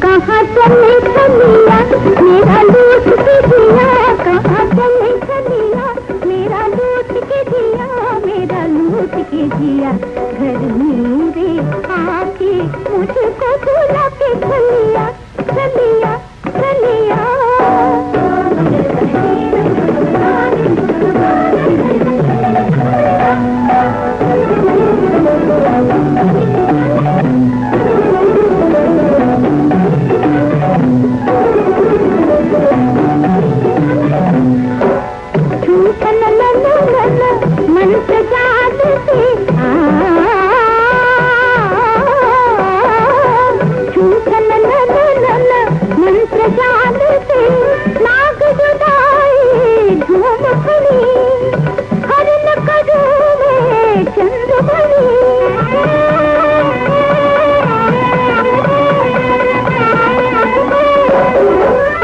कहाँ चले चलिया मेरा लूट के दिया, कहाँ चले चलिया मेरा लूट के दिया, मेरा लूट के दिया। घर मेरे आके मुझको भुला के चलिया चलिया चलिया। मन सजाद से मन प्रजाद से नाग जुदाई झूम खड़ी, हर नकदू में चंद्र बनी।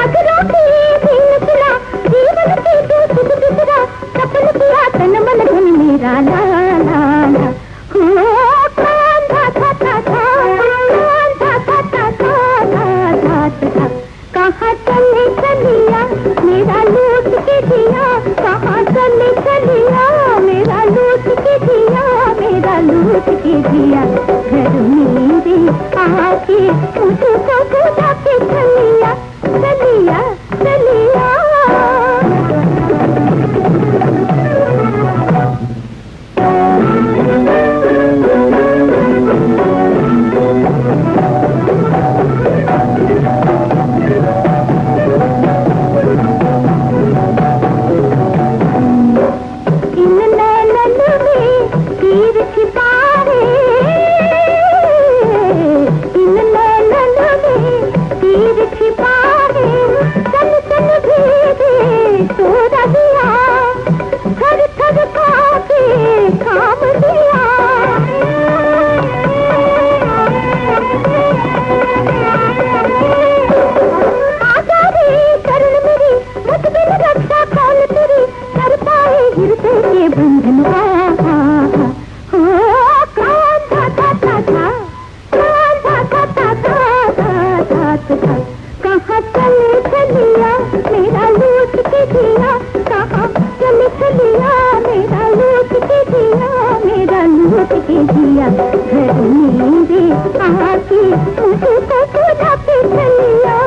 अगरों की दिन सुना जीवन की तू सुख बिसरा, सपन किया तन मन धन मेरा ला ला ला। कहाँ चले चलिया मेरा लूट के दिया, कहाँ चले चलिया मेरा लूट के दिया, मेरा लूट के दिया। घर मेरे आके मुझको भुला के चलिया चलिया चलिया। कहाँ चले चलिया मेरा लूट के दिया, कहाँ चले चलिया मेरा लूट के दिया, मेरा लूट के दिया। घर मेरे आके मुझको भुला के चलिया।